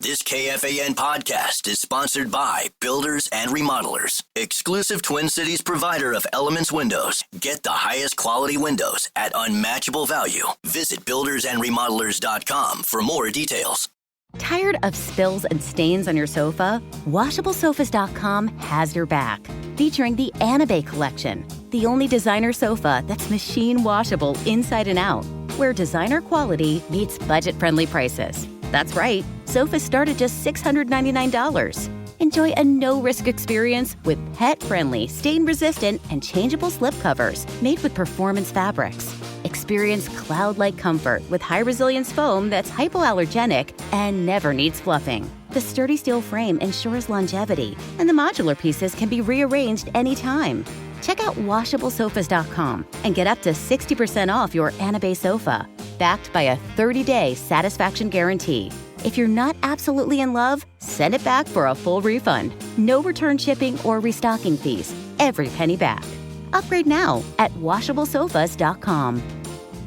This KFAN podcast is sponsored by Builders and Remodelers, exclusive Twin Cities provider of Elements Windows. Get the highest quality windows at unmatchable value. Visit buildersandremodelers.com for more details. Tired of spills and stains on your sofa? WashableSofas.com has your back. Featuring the Anabay collection, the only designer sofa that's machine washable inside and out, where designer quality meets budget-friendly prices. That's right, sofas start at just $699. Enjoy a no-risk experience with pet-friendly, stain-resistant, and changeable slip covers made with performance fabrics. Experience cloud-like comfort with high-resilience foam that's hypoallergenic and never needs fluffing. The sturdy steel frame ensures longevity, and the modular pieces can be rearranged anytime. Check out WashableSofas.com and get up to 60% off your Anabay sofa, backed by a 30-day satisfaction guarantee. If you're not absolutely in love, send it back for a full refund. No return shipping or restocking fees. Every penny back. Upgrade now at WashableSofas.com.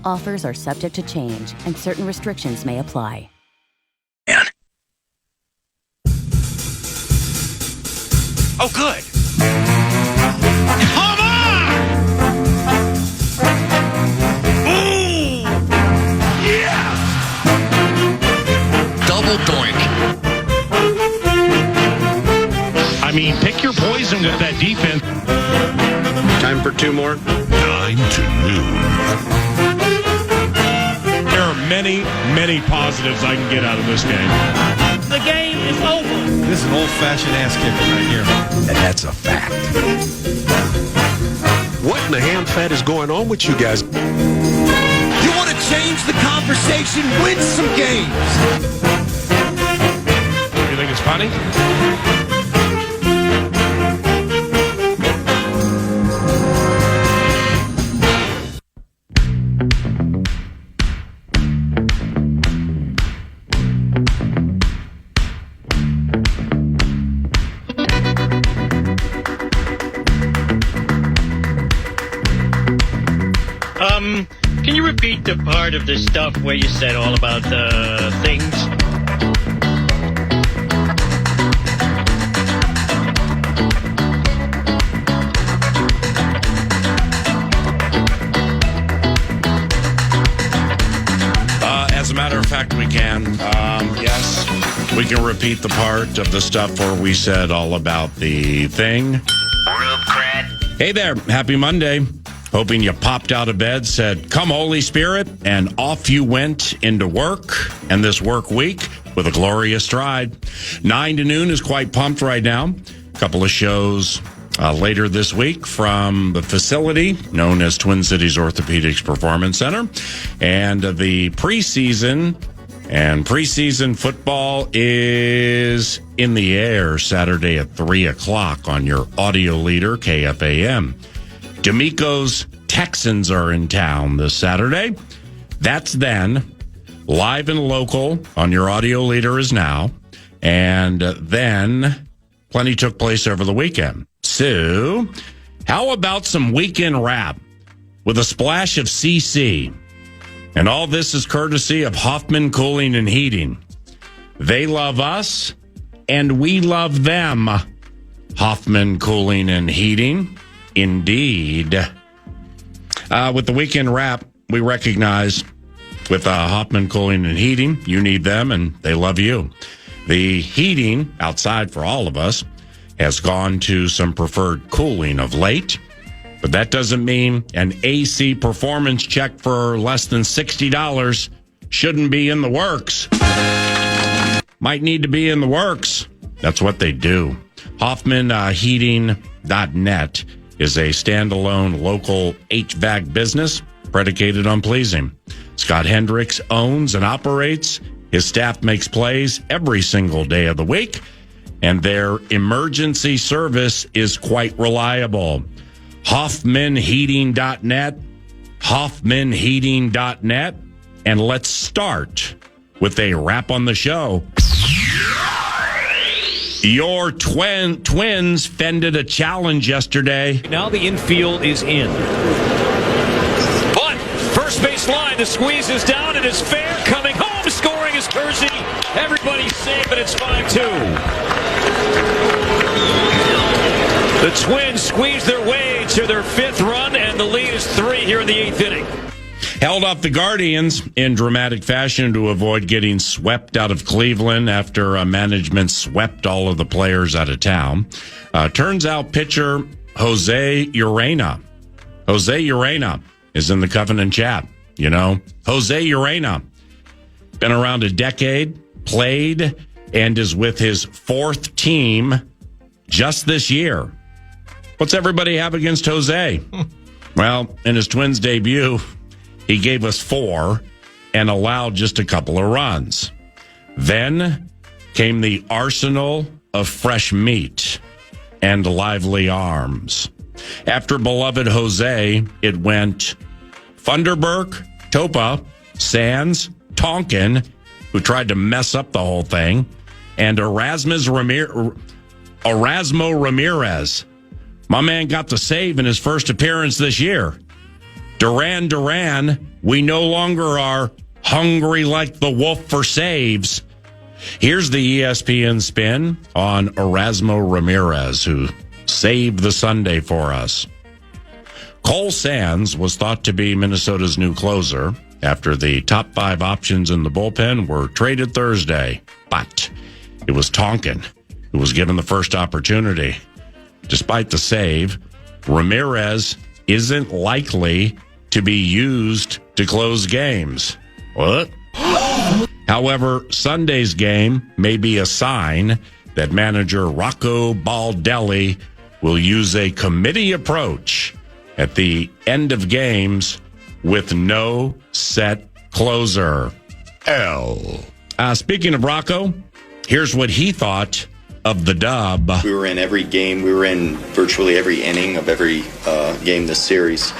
Offers are subject to change, and certain restrictions may apply. Oh, good. Come on! Ooh! Yeah! Double doink. I mean, pick your poison with that defense. Time for two more. 9 to noon. There are many, many positives I can get out of this game. The game is over. This is an old-fashioned ass kicking right here. And that's a fact. What in the ham fat is going on with you guys? You want to change the conversation? Win some games. You think it's funny? Can you repeat the part of the stuff where you said all about things? As a matter of fact, we can. Yes, we can repeat the part of the stuff where we said all about the thing. Hey there, happy Monday. Hoping you popped out of bed, said, "Come, Holy Spirit," and off you went into work and this work week with a glorious stride. 9 to noon is quite pumped right now. A couple of shows later this week from the facility known as Twin Cities Orthopedics Performance Center. And the preseason football is in the air Saturday at 3 o'clock on your audio leader, KFAN. D'Amico's Texans are in town this Saturday. That's then. Live and local on your audio leader is now. And then plenty took place over the weekend. So, how about some weekend wrap with a splash of CC? And all this is courtesy of Hoffman Cooling and Heating. They love us, and we love them. Hoffman Cooling and Heating. Indeed. With the weekend wrap, we recognize with Hoffman Cooling and Heating, you need them and they love you. The heating outside for all of us has gone to some preferred cooling of late, but that doesn't mean an AC performance check for less than $60 shouldn't be in the works. Might need to be in the works. That's what they do. HoffmanHeating.net is a standalone local HVAC business predicated on pleasing. Scott Hendricks owns and operates. His staff makes plays every single day of the week, and their emergency service is quite reliable. HoffmanHeating.net, HoffmanHeating.net, and let's start with a wrap on the show. Your Twins fended a challenge yesterday. Now the infield is in. But first base line, the squeeze is down. It is fair. Coming home, scoring is Kersey. Everybody save, but it's 5-2. The Twins squeeze their way to their 5th run, and the lead is 3 here in the 8th inning. Held off the Guardians in dramatic fashion to avoid getting swept out of Cleveland after management swept all of the players out of town. Turns out pitcher Jose Urena is in the Covenant chat. You know, Jose Urena, been around a decade, played, and is with his 4th team just this year. What's everybody have against Jose? Well, in his Twins debut, he gave us 4 and allowed just a couple of runs. Then came the arsenal of fresh meat and lively arms. After beloved Jose, it went Funderburk, Topa, Sands, Tonkin, who tried to mess up the whole thing, and Erasmo Ramirez. My man got the save in his first appearance this year. Duran, we no longer are hungry like the wolf for saves. Here's the ESPN spin on Erasmo Ramirez, who saved the Sunday for us. Cole Sands was thought to be Minnesota's new closer after the top 5 options in the bullpen were traded Thursday. But it was Tonkin who was given the first opportunity. Despite the save, Ramirez isn't likely to be used to close games. What? However, Sunday's game may be a sign that manager Rocco Baldelli will use a committee approach at the end of games with no set closer. Speaking of Rocco, here's what he thought of the dub. We were in every game. We were in virtually every inning of every game this series.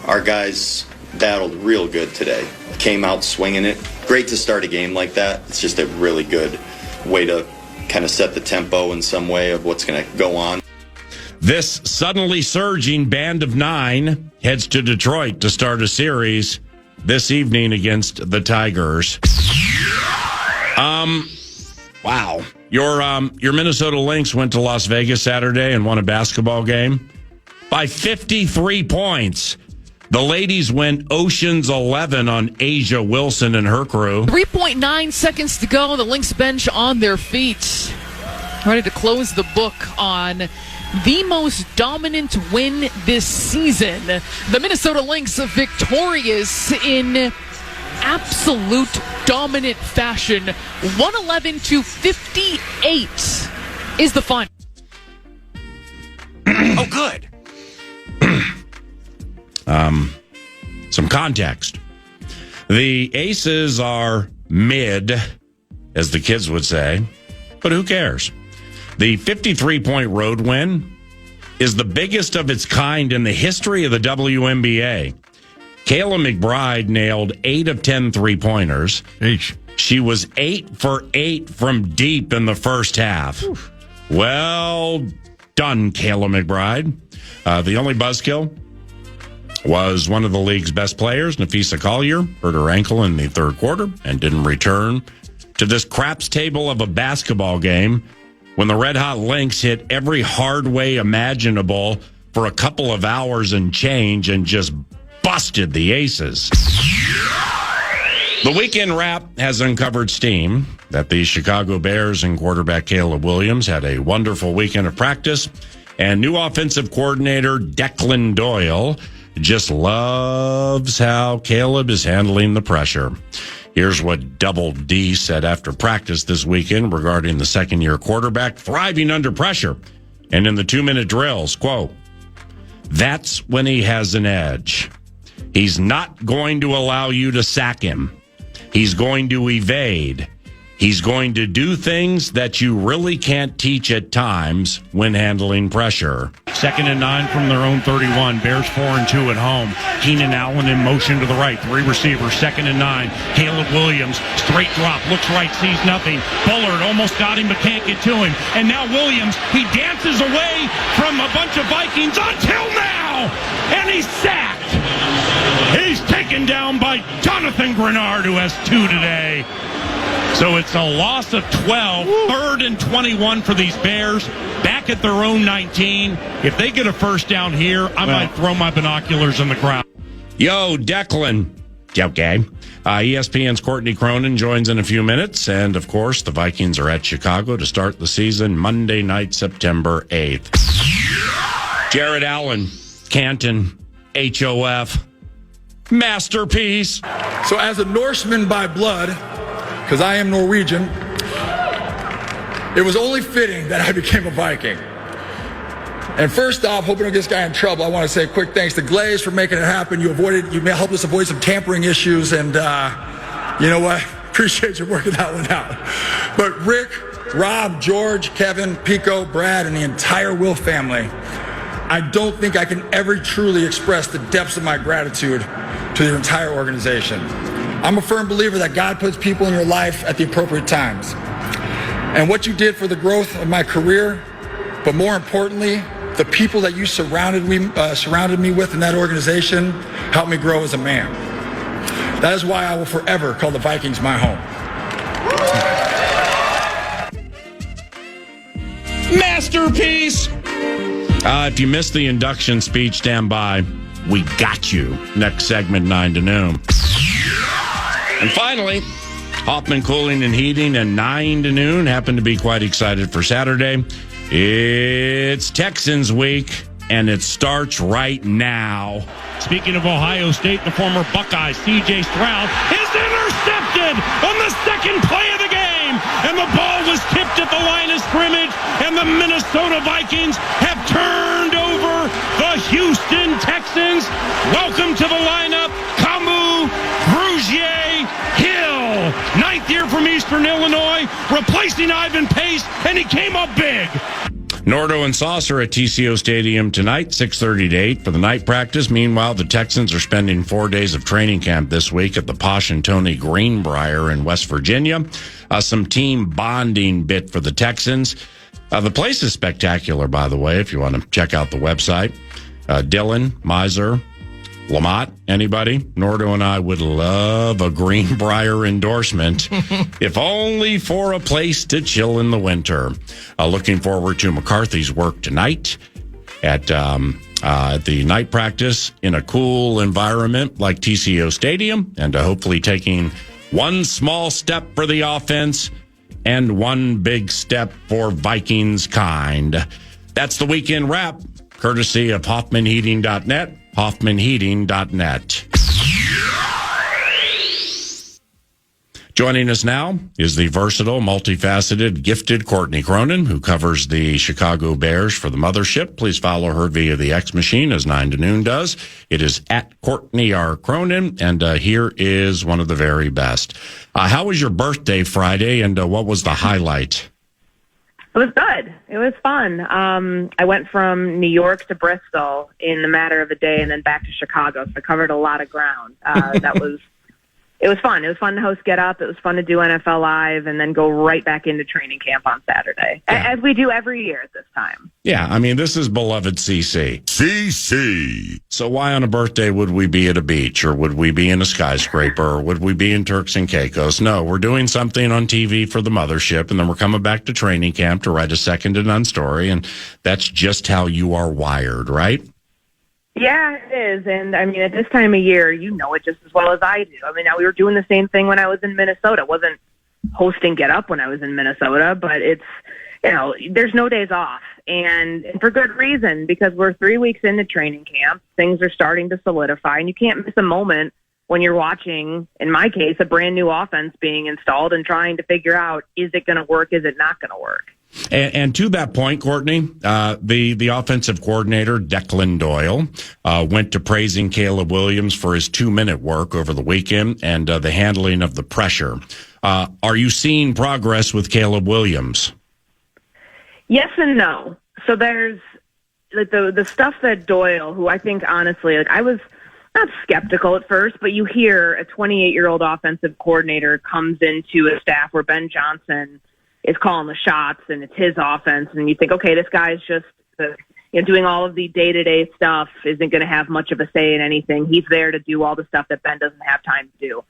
Our guys battled real good today. Came out swinging it. Great to start a game like that. It's just a really good way to kind of set the tempo in some way of what's going to go on. This suddenly surging band of 9 heads to Detroit to start a series this evening against the Tigers. Wow. Your Minnesota Lynx went to Las Vegas Saturday and won a basketball game by 53 points. The ladies went Ocean's 11 on Asia Wilson and her crew. 3.9 seconds to go. The Lynx bench on their feet, ready to close the book on the most dominant win this season. The Minnesota Lynx victorious in absolute dominant fashion. 111-58 is the final. Oh, good. Some context. The Aces are mid, as the kids would say, but who cares? The 53-point road win is the biggest of its kind in the history of the WNBA. Kayla McBride nailed 8 of 10 three-pointers. She was 8 for 8 from deep in the first half. Oof. Well done, Kayla McBride. The only buzzkill was one of the league's best players, Nafisa Collier, hurt her ankle in the third quarter and didn't return to this craps table of a basketball game when the Red Hot Lynx hit every hard way imaginable for a couple of hours and change and just busted the Aces. The Weekend Wrap has uncovered steam that the Chicago Bears and quarterback Caleb Williams had a wonderful weekend of practice, and new offensive coordinator Declan Doyle just loves how Caleb is handling the pressure. Here's what Double D said after practice this weekend regarding the second-year quarterback thriving under pressure and in the 2-minute drills. Quote, "That's when he has an edge. He's not going to allow you to sack him. He's going to evade. He's going to do things that you really can't teach at times when handling pressure." 2nd and 9 from their own 31. Bears 4-2 at home. Keenan Allen in motion to the right. 3 receivers. 2nd and 9. Caleb Williams, straight drop. Looks right, sees nothing. Bullard almost got him, but can't get to him. And now Williams, he dances away from a bunch of Vikings until now. And he's sacked. He's taken down by Jonathan Grenard, who has 2 today. So it's a loss of 12, 3rd and 21 for these Bears, back at their own 19. If they get a first down here, I might throw my binoculars in the crowd. Yo, Declan. Okay. ESPN's Courtney Cronin joins in a few minutes. And, of course, the Vikings are at Chicago to start the season Monday night, September 8th. Jared Allen, Canton, HOF, masterpiece. So as a Norseman by blood, because I am Norwegian, it was only fitting that I became a Viking. And first off, hoping to get this guy in trouble, I want to say a quick thanks to Glaze for making it happen. You helped us avoid some tampering issues, and you know what? Appreciate you working that one out. But Rick, Rob, George, Kevin, Pico, Brad, and the entire Will family, I don't think I can ever truly express the depths of my gratitude to the entire organization. I'm a firm believer that God puts people in your life at the appropriate times. And what you did for the growth of my career, but more importantly, the people that you surrounded me with in that organization helped me grow as a man. That is why I will forever call the Vikings my home. Masterpiece! If you missed the induction speech, stand by. We got you. Next segment, 9 to noon. And finally, Hoffman Cooling and Heating and 9 to noon. Happen to be quite excited for Saturday. It's Texans week, and it starts right now. Speaking of Ohio State, the former Buckeye, C.J. Stroud, is intercepted on the second play of the game. And the ball was tipped at the line of scrimmage, and the Minnesota Vikings have turned over the Houston Texans. Welcome to the lineup, Camus, Brugier, Hill. 9th year from Eastern Illinois, replacing Ivan Pace, and he came up big. Nordo and Saucer at TCO Stadium tonight, 6:30 to 8 for the night practice. Meanwhile, the Texans are spending 4 days of training camp this week at the Posh and Tony Greenbrier in West Virginia. Some team bonding bit for the Texans. The place is spectacular, by the way, if you want to check out the website. Dylan, Miser, Lamont, anybody? Nordo and I would love a Greenbrier endorsement, if only for a place to chill in the winter. Looking forward to McCarthy's work tonight at the night practice in a cool environment like TCO Stadium, and hopefully taking one small step for the offense and one big step for Vikings kind. That's the Weekend Wrap, courtesy of HoffmanHeating.net. HoffmanHeating.net. Joining us now is the versatile, multifaceted, gifted Courtney Cronin, who covers the Chicago Bears for the mothership. Please follow her via the X Machine, as 9 to noon does. It is at Courtney R. Cronin, and here is one of the very best. How was your birthday Friday, and what was the highlight? It was good. It was fun. I went from New York to Bristol in a matter of a day and then back to Chicago, so I covered a lot of ground. It was fun. It was fun to host Get Up. It was fun to do NFL Live and then go right back into training camp on Saturday, as we do every year at this time. Yeah, I mean, this is beloved CC. CC. So why on a birthday would we be at a beach, or would we be in a skyscraper, or would we be in Turks and Caicos? No, we're doing something on TV for the mothership, and then we're coming back to training camp to write a second to none story, and that's just how you are wired, right? Yeah, it is. And I mean, at this time of year, you know it just as well as I do. I mean, we were doing the same thing when I was in Minnesota. It wasn't hosting Get Up when I was in Minnesota, but it's, you know, there's no days off. And for good reason, because we're 3 weeks into training camp. Things are starting to solidify, and you can't miss a moment when you're watching, in my case, a brand new offense being installed and trying to figure out, is it going to work? Is it not going to work? And to that point, Courtney, the offensive coordinator, Declan Doyle, went to praising Caleb Williams for his 2-minute work over the weekend and the handling of the pressure. Are you seeing progress with Caleb Williams? Yes and no. So there's like the stuff that Doyle, who I think honestly, like I was not skeptical at first, but you hear a 28-year-old offensive coordinator comes into a staff where Ben Johnson is calling the shots and it's his offense, and you think, okay, this guy's just doing all of the day-to-day stuff, isn't going to have much of a say in anything. He's there to do all the stuff that Ben doesn't have time to do.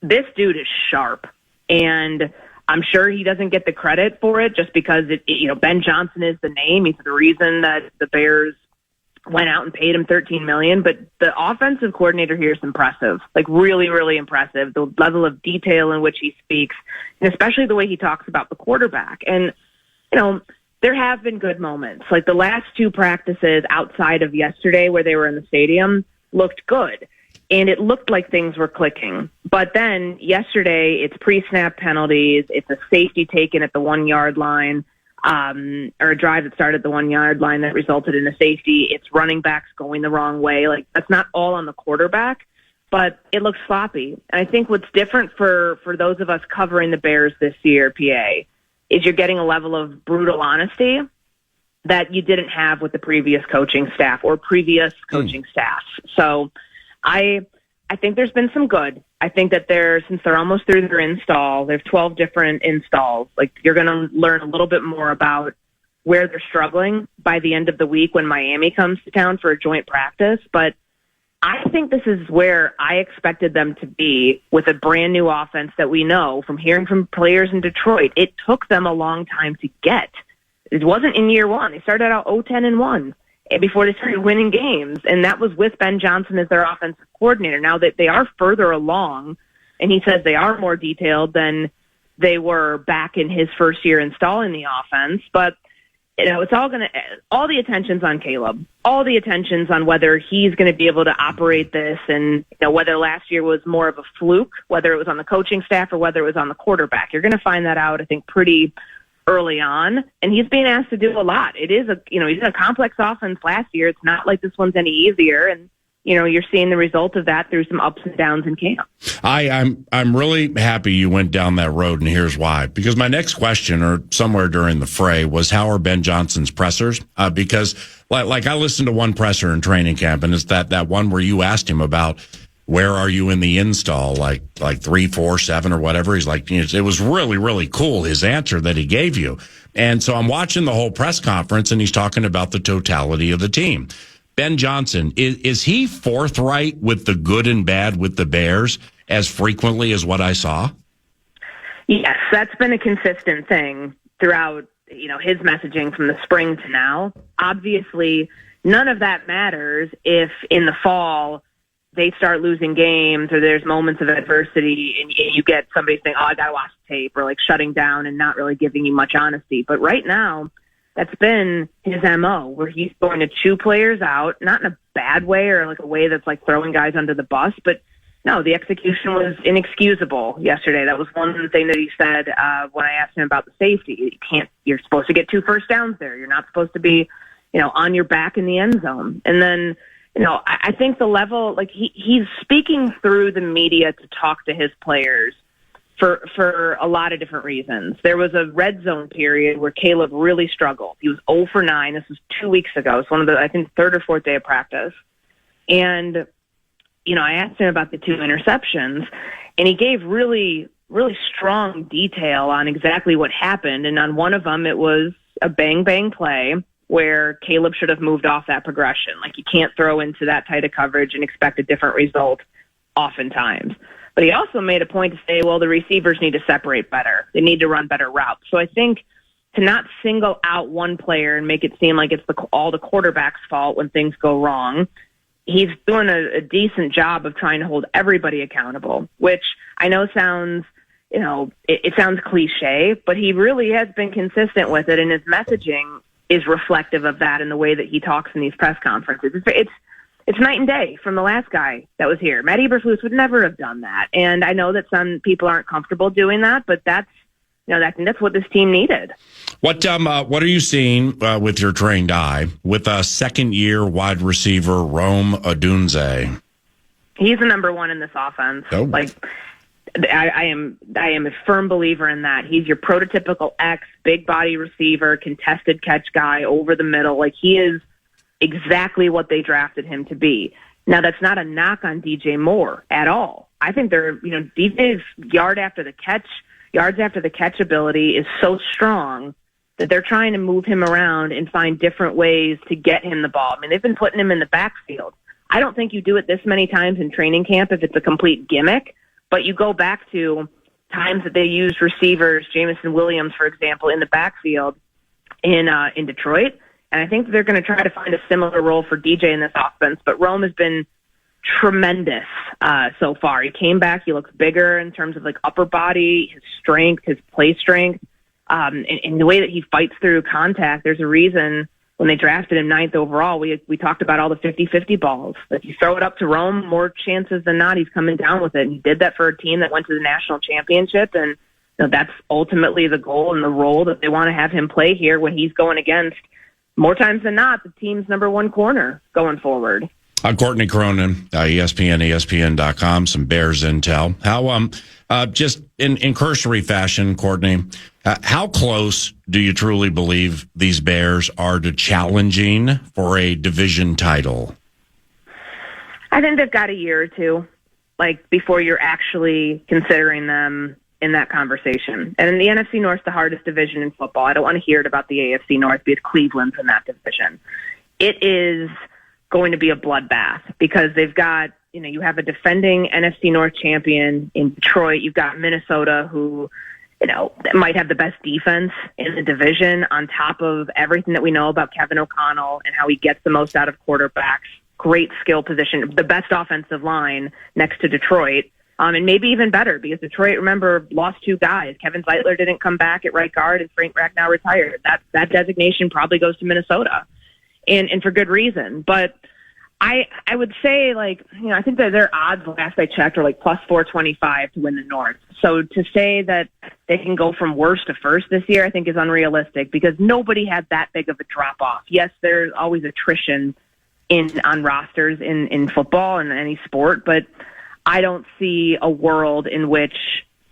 This dude is sharp. And I'm sure he doesn't get the credit for it just because Ben Johnson is the name. He's the reason that the Bears went out and paid him $13 million. But the offensive coordinator here is impressive, like really, really impressive. The level of detail in which he speaks, and especially the way he talks about the quarterback. And, there have been good moments. Like the last two practices outside of yesterday where they were in the stadium looked good. And it looked like things were clicking. But then yesterday, it's pre-snap penalties. It's a safety taken at the 1 yard line, or a drive that started at the 1 yard line that resulted in a safety. It's running backs going the wrong way. Like that's not all on the quarterback, but it looks sloppy. And I think what's different for those of us covering the Bears this year, PA, is you're getting a level of brutal honesty that you didn't have with the previous coaching staff or previous coaching staffs. So I think there's been some good. I think that since they're almost through their install, there's 12 different installs. Like you're going to learn a little bit more about where they're struggling by the end of the week when Miami comes to town for a joint practice. But I think this is where I expected them to be with a brand new offense that we know from hearing from players in Detroit. It took them a long time to get. It wasn't in year one. They started out 0-10-1 before they started winning games. And that was with Ben Johnson as their offensive coordinator. Now that they are further along, and he says they are more detailed than they were back in his first year installing the offense. But, it's all the attention's on Caleb. All the attention's on whether he's going to be able to operate this and, whether last year was more of a fluke, whether it was on the coaching staff or whether it was on the quarterback. You're going to find that out, I think, pretty early on, and he's being asked to do a lot. It is he's in a complex offense last year. It's not like this one's any easier, and you're seeing the result of that through some ups and downs in camp. I'm really happy you went down that road, and here's why. Because my next question, or somewhere during the fray, was how are Ben Johnson's pressers? Because like I listened to one presser in training camp, and it's that one where you asked him about where are you in the install, like 3, 4, 7 or whatever. He's like, it was really, really cool, his answer that he gave you. And so I'm watching the whole press conference, and he's talking about the totality of the team. Ben Johnson, is he forthright with the good and bad with the Bears as frequently as what I saw? Yes, that's been a consistent thing throughout, his messaging from the spring to now. Obviously, none of that matters if in the fall they start losing games or there's moments of adversity and you get somebody saying, I got to watch the tape, or like shutting down and not really giving you much honesty. But right now, that's been his MO, where he's going to chew players out, not in a bad way or like a way that's like throwing guys under the bus, but no, the execution was inexcusable yesterday. That was one thing that he said when I asked him about the safety. You're supposed to get 2 first downs there. You're not supposed to be, on your back in the end zone. And then, I think the level, like he's speaking through the media to talk to his players for a lot of different reasons. There was a red zone period where Caleb really struggled. He was 0 for 9. This was 2 weeks ago. It's one of the, I think, third or fourth day of practice. And, I asked him about the 2 interceptions, and he gave really, really strong detail on exactly what happened. And on one of them, it was a bang-bang play where Caleb should have moved off that progression. Like, you can't throw into that tight of coverage and expect a different result oftentimes. But he also made a point to say, well, the receivers need to separate better. They need to run better routes. So I think to not single out one player and make it seem like it's all the quarterback's fault when things go wrong, he's doing a decent job of trying to hold everybody accountable, which I know sounds, it sounds cliche, but he really has been consistent with it, and his messaging is reflective of that in the way that he talks in these press conferences. It's night and day from the last guy that was here. Matt Eberflus would never have done that. And I know that some people aren't comfortable doing that, but that's what this team needed. What are you seeing with your trained eye with a second-year wide receiver, Rome Odunze? He's the number one in this offense. Oh. I am a firm believer in that. He's your prototypical X, big body receiver, contested catch guy over the middle. Like, he is exactly what they drafted him to be. Now, that's not a knock on DJ Moore at all. I think DJ's yards after the catch ability is so strong that they're trying to move him around and find different ways to get him the ball. I mean, they've been putting him in the backfield. I don't think you do it this many times in training camp if it's a complete gimmick, but you go back to times that they used receivers, Jamison Williams, for example, in the backfield in Detroit. And I think they're going to try to find a similar role for DJ in this offense. But Rome has been tremendous so far. He came back. He looks bigger in terms of like upper body, his strength, his play strength, and the way that he fights through contact. There's a reason when they drafted him 9th overall, we talked about all the 50-50 balls. If you throw it up to Rome, more chances than not, he's coming down with it. And he did that for a team that went to the national championship. And that's ultimately the goal and the role that they want to have him play here when he's going against, more times than not, the team's number one corner going forward. Courtney Cronin, ESPN, ESPN.com, some Bears intel. How, just in cursory fashion, Courtney, how close do you truly believe these Bears are to challenging for a division title? I think they've got a year or two, before you're actually considering them in that conversation. And in the NFC North, the hardest division in football. I don't want to hear it about the AFC North because Cleveland's in that division. It is going to be a bloodbath because they've got, you have a defending NFC North champion in Detroit. You've got Minnesota who, might have the best defense in the division on top of everything that we know about Kevin O'Connell and how he gets the most out of quarterbacks. Great skill position, the best offensive line next to Detroit. And maybe even better because Detroit, remember, lost 2 guys. Kevin Zeitler didn't come back at right guard and Frank Ragnow retired. That designation probably goes to Minnesota. And for good reason. But I would say, I think that their odds last I checked are plus 425 to win the North. So to say that they can go from worst to first this year, I think is unrealistic because nobody had that big of a drop off. Yes, there's always attrition on rosters in football and any sport, but I don't see a world in which,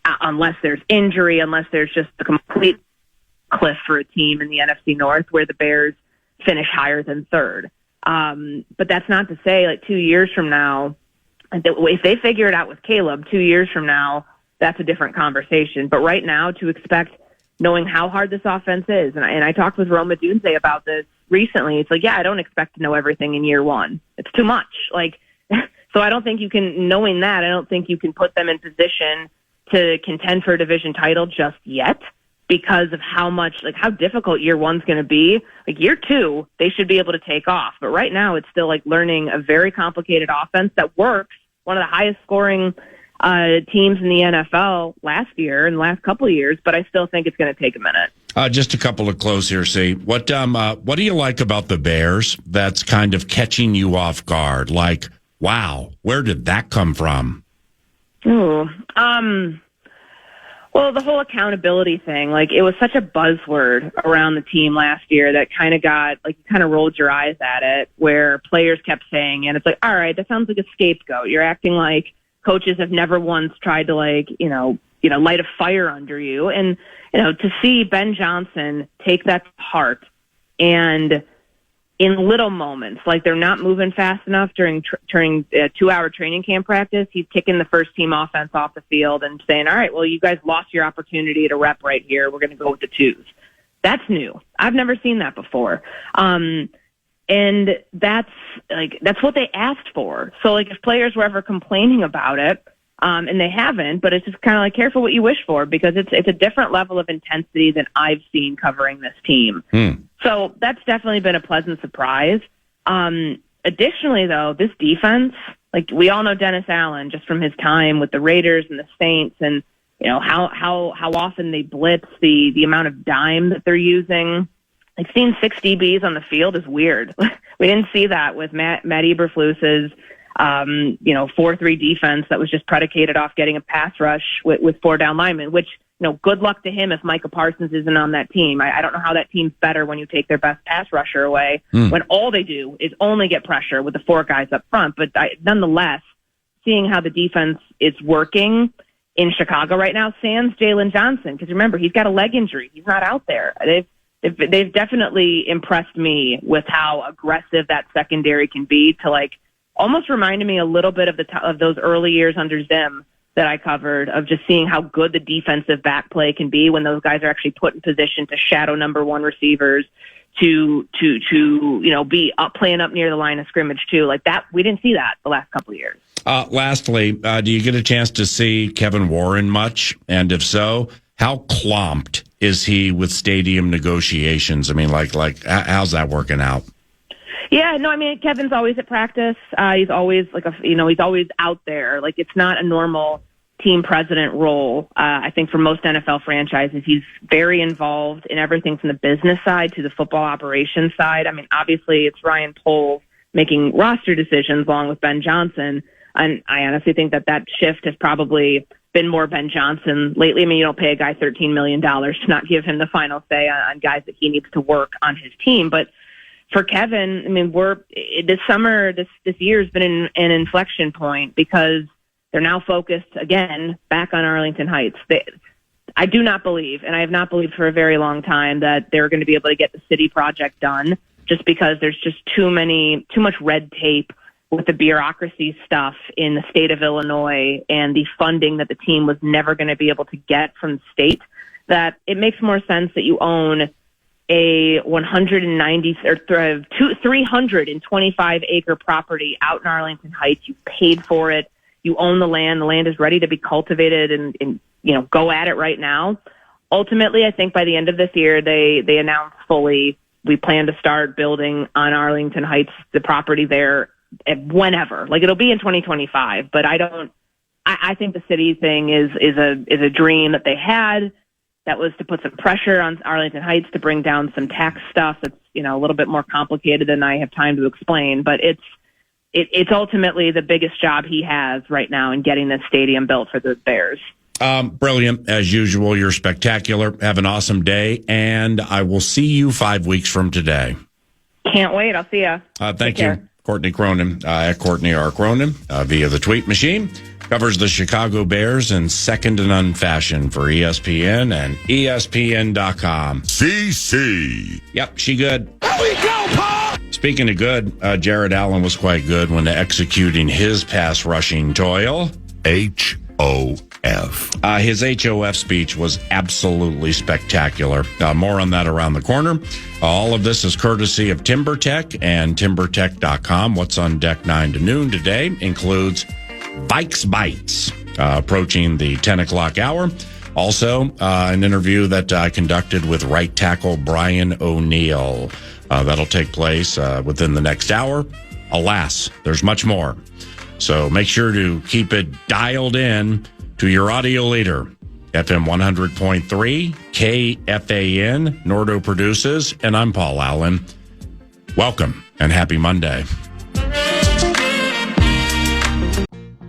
unless there's injury, unless there's just a complete cliff for a team in the NFC North where the Bears finish higher than third. But that's not to say 2 years from now, if they figure it out with Caleb 2 years from now, that's a different conversation. But right now to expect, knowing how hard this offense is, and I talked with Roma Dunze about this recently, it's I don't expect to know everything in year one. It's too much. So I don't think you can, knowing that, I don't think you can put them in position to contend for a division title just yet because of how much, how difficult year one's going to be. Year two, they should be able to take off. But right now it's still learning a very complicated offense that works. One of the highest scoring teams in the NFL last year and the last couple of years, but I still think it's going to take a minute. Just a couple of close here, see. What do you like about the Bears that's kind of catching you off guard? Wow, where did that come from? Well, the whole accountability thing, it was such a buzzword around the team last year that kind of got, you kind of rolled your eyes at it, where players kept saying, and it's all right, that sounds like a scapegoat. You're acting like coaches have never once tried to, light a fire under you. And, to see Ben Johnson take that to heart and in little moments, they're not moving fast enough during 2-hour training camp practice, he's kicking the first team offense off the field and saying, all right, well, you guys lost your opportunity to rep right here. We're going to go with the 2s. That's new. I've never seen that before. And that's what they asked for. So if players were ever complaining about it, and they haven't, but it's just kind of careful what you wish for because it's a different level of intensity than I've seen covering this team. So that's definitely been a pleasant surprise. Additionally, though, this defense, we all know Dennis Allen just from his time with the Raiders and the Saints and, how often they blitz, the amount of dime that they're using. Seeing 6 DBs on the field is weird. We didn't see that with Matt Eberflus's 4-3 defense that was just predicated off getting a pass rush with 4 down linemen, which, good luck to him if Micah Parsons isn't on that team. I don't know how that team's better when you take their best pass rusher away, when all they do is only get pressure with the 4 guys up front. But nonetheless, seeing how the defense is working in Chicago right now, sans Jalen Johnson, because remember, he's got a leg injury. He's not out there. They've definitely impressed me with how aggressive that secondary can be to almost reminded me a little bit of those early years under Zim that I covered, of just seeing how good the defensive back play can be when those guys are actually put in position to shadow number 1 receivers, to be up playing up near the line of scrimmage too. That we didn't see that the last couple of years. Lastly, do you get a chance to see Kevin Warren much? And if so, how clomped is he with stadium negotiations? I mean, like how's that working out? Yeah, no, I mean, Kevin's always at practice. He's always he's always out there. Like, it's not a normal team president role. I think for most NFL franchises, he's very involved in everything from the business side to the football operations side. I mean, obviously it's Ryan Poles making roster decisions along with Ben Johnson. And I honestly think that shift has probably been more Ben Johnson lately. I mean, you don't pay a guy $13 million to not give him the final say on guys that he needs to work on his team. But for Kevin, I mean, this year has been an inflection point because they're now focused again back on Arlington Heights. I do not believe, and I have not believed for a very long time, that they're going to be able to get the city project done, just because there's just too much red tape with the bureaucracy stuff in the state of Illinois and the funding that the team was never going to be able to get from the state, that it makes more sense that you own a 325 acre property out in Arlington Heights. You paid for it. You own the land. The land is ready to be cultivated and go at it right now. Ultimately, I think by the end of this year, they announced fully, we plan to start building on Arlington Heights, the property there, whenever. Like, it'll be in 2025, but I think the city thing is a dream that they had. That was to put some pressure on Arlington Heights to bring down some tax stuff that's, a little bit more complicated than I have time to explain, but it's ultimately the biggest job he has right now in getting this stadium built for the Bears. Brilliant. As usual, you're spectacular. Have an awesome day, and I will see you 5 weeks from today. Can't wait. I'll see you. Thank you. Courtney Cronin, at Courtney R. Cronin, via the tweet machine. Covers the Chicago Bears in second and none fashion for ESPN and ESPN.com. CC. Yep, she good. There we go, Paul! Speaking of good, Jared Allen was quite good when executing his pass rushing toil. HOF. His HOF speech was absolutely spectacular. More on that around the corner. All of this is courtesy of TimberTech and TimberTech.com. What's on deck 9 to noon today includes Vikes Bites, approaching the 10 o'clock hour. Also, an interview that I conducted with right tackle Brian O'Neill. That'll take place within the next hour. Alas, there's much more. So make sure to keep it dialed in to your audio leader. FM 100.3, KFAN, Nordo produces, and I'm Paul Allen. Welcome and happy Monday.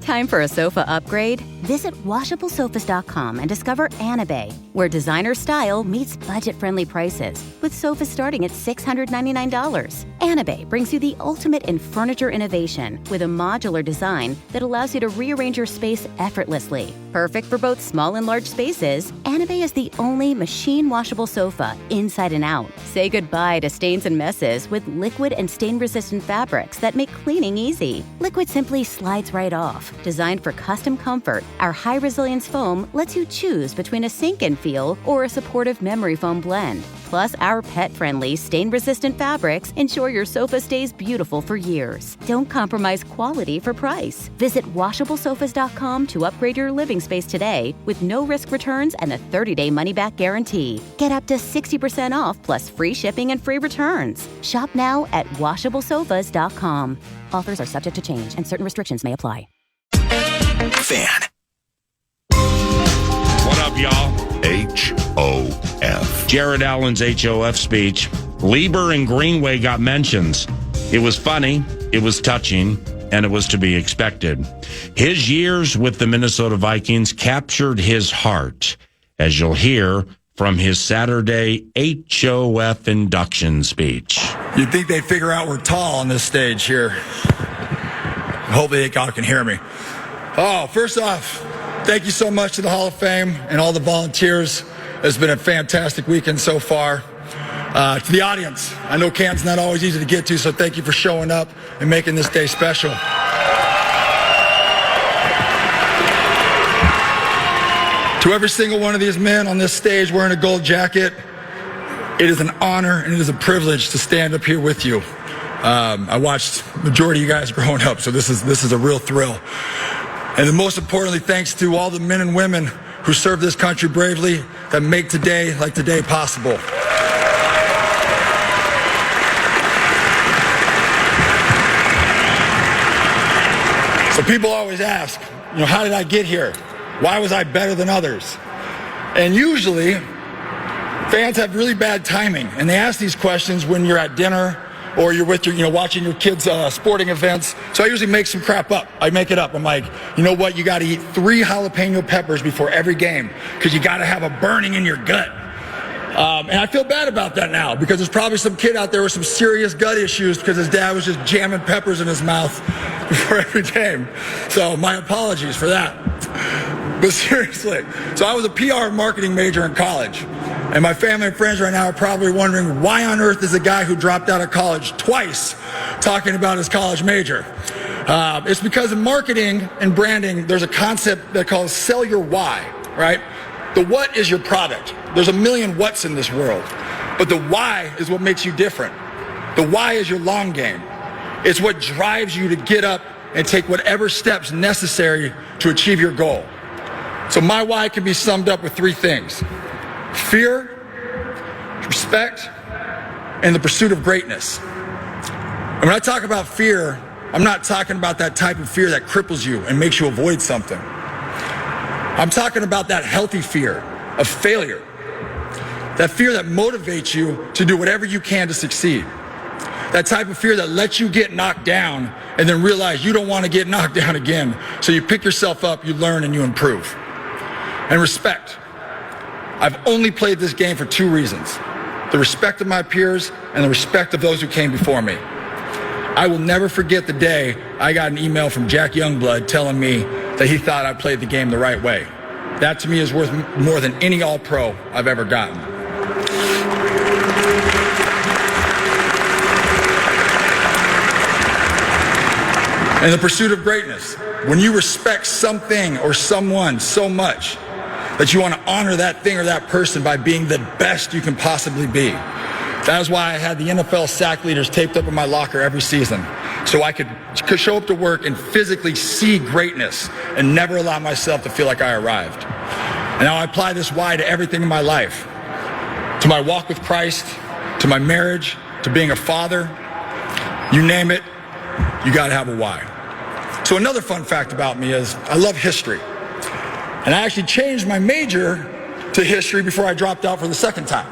Time for a sofa upgrade? Visit WashableSofas.com and discover Anabay, where designer style meets budget-friendly prices, with sofas starting at $699. Anabay brings you the ultimate in furniture innovation with a modular design that allows you to rearrange your space effortlessly. Perfect for both small and large spaces, Anabay is the only machine-washable sofa inside and out. Say goodbye to stains and messes with liquid and stain-resistant fabrics that make cleaning easy. Liquid simply slides right off. Designed for custom comfort, our high-resilience foam lets you choose between a sink-in feel or a supportive memory foam blend. Plus, our pet-friendly, stain-resistant fabrics ensure your sofa stays beautiful for years. Don't compromise quality for price. Visit WashableSofas.com to upgrade your living space today with no-risk returns and a 30-day money-back guarantee. Get up to 60% off plus free shipping and free returns. Shop now at WashableSofas.com. Offers are subject to change and certain restrictions may apply. Fan. What up, y'all? HOF. Jared Allen's HOF speech. Lieber and Greenway got mentions. It was funny, it was touching, and it was to be expected. His years with the Minnesota Vikings captured his heart, as you'll hear from his Saturday HOF induction speech. You'd think they'd figure out we're tall on this stage here. Hopefully y'all can hear me. Oh, first off, thank you so much to the Hall of Fame and all the volunteers. It's been a fantastic weekend so far. To the audience, I know Canton's not always easy to get to, so thank you for showing up and making this day special. To every single one of these men on this stage wearing a gold jacket, it is an honor and it is a privilege to stand up here with you. I watched the majority of you guys growing up, so this is a real thrill. And then most importantly, thanks to all the men and women who serve this country bravely that make today like today possible. So people always ask, how did I get here? Why was I better than others? And usually, fans have really bad timing, and they ask these questions when you're at dinner or you're with your, watching your kids' sporting events. So I usually make some crap up. I make it up. I'm like, you know what? You got to eat 3 jalapeno peppers before every game because you got to have a burning in your gut. And I feel bad about that now because there's probably some kid out there with some serious gut issues because his dad was just jamming peppers in his mouth before every game. So my apologies for that. But seriously, so I was a PR and marketing major in college. And my family and friends right now are probably wondering why on earth is a guy who dropped out of college twice talking about his college major? It's because in marketing and branding, there's a concept that calls sell your why, right? The what is your product. There's a million whats in this world, but the why is what makes you different. The why is your long game. It's what drives you to get up and take whatever steps necessary to achieve your goal. So my why can be summed up with 3 things: fear, respect, and the pursuit of greatness. And when I talk about fear, I'm not talking about that type of fear that cripples you and makes you avoid something. I'm talking about that healthy fear of failure. That fear that motivates you to do whatever you can to succeed. That type of fear that lets you get knocked down and then realize you don't want to get knocked down again. So you pick yourself up, you learn, and you improve. And respect. I've only played this game for 2 reasons: the respect of my peers and the respect of those who came before me. I will never forget the day I got an email from Jack Youngblood telling me that he thought I played the game the right way. That to me is worth more than any All-Pro I've ever gotten. And the pursuit of greatness. When you respect something or someone so much that you want to honor that thing or that person by being the best you can possibly be. That is why I had the NFL sack leaders taped up in my locker every season, so I could show up to work and physically see greatness and never allow myself to feel like I arrived. And now I apply this why to everything in my life, to my walk with Christ, to my marriage, to being a father. You name it, you got to have a why. So another fun fact about me is I love history. And I actually changed my major to history before I dropped out for the second time.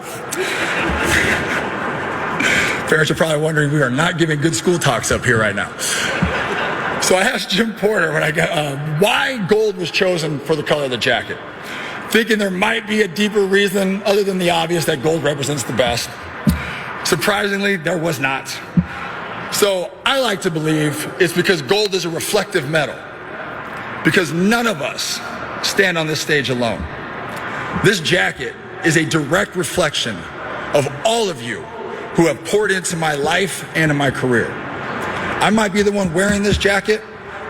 Parents are probably wondering, we are not giving good school talks up here right now. So I asked Jim Porter when I got why gold was chosen for the color of the jacket, thinking there might be a deeper reason other than the obvious that gold represents the best. Surprisingly, there was not. So I like to believe it's because gold is a reflective metal, because none of us stand on this stage alone. This jacket is a direct reflection of all of you who have poured into my life and in my career. I might be the one wearing this jacket,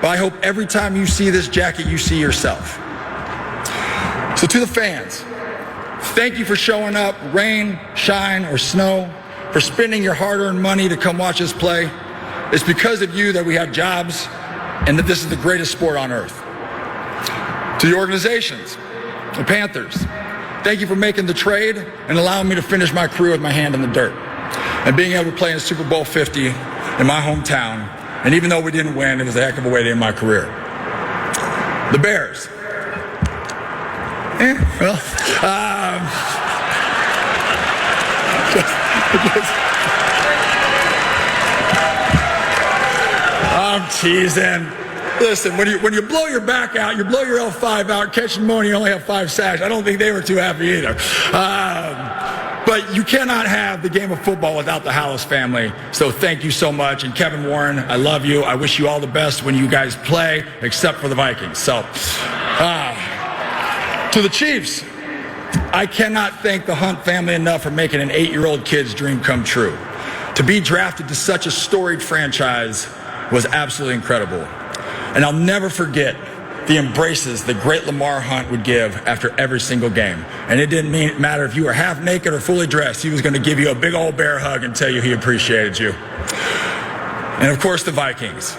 but I hope every time you see this jacket, you see yourself. So to the fans, thank you for showing up, rain, shine, or snow, for spending your hard-earned money to come watch us play. It's because of you that we have jobs and that this is the greatest sport on earth. To the organizations, the Panthers, thank you for making the trade and allowing me to finish my career with my hand in the dirt and being able to play in Super Bowl 50 in my hometown. And even though we didn't win, it was a heck of a way to end my career. The Bears. I'm teasing. Listen, when you blow your back out, you blow your L5 out, catch pneumonia, you only have 5 sacks. I don't think they were too happy either. But you cannot have the game of football without the Hallis family. So thank you so much. And Kevin Warren, I love you. I wish you all the best when you guys play, except for the Vikings. So, to the Chiefs, I cannot thank the Hunt family enough for making an 8-year-old kid's dream come true. To be drafted to such a storied franchise was absolutely incredible. And I'll never forget the embraces the great Lamar Hunt would give after every single game. And it didn't matter if you were half naked or fully dressed. He was going to give you a big old bear hug and tell you he appreciated you. and of course the Vikings.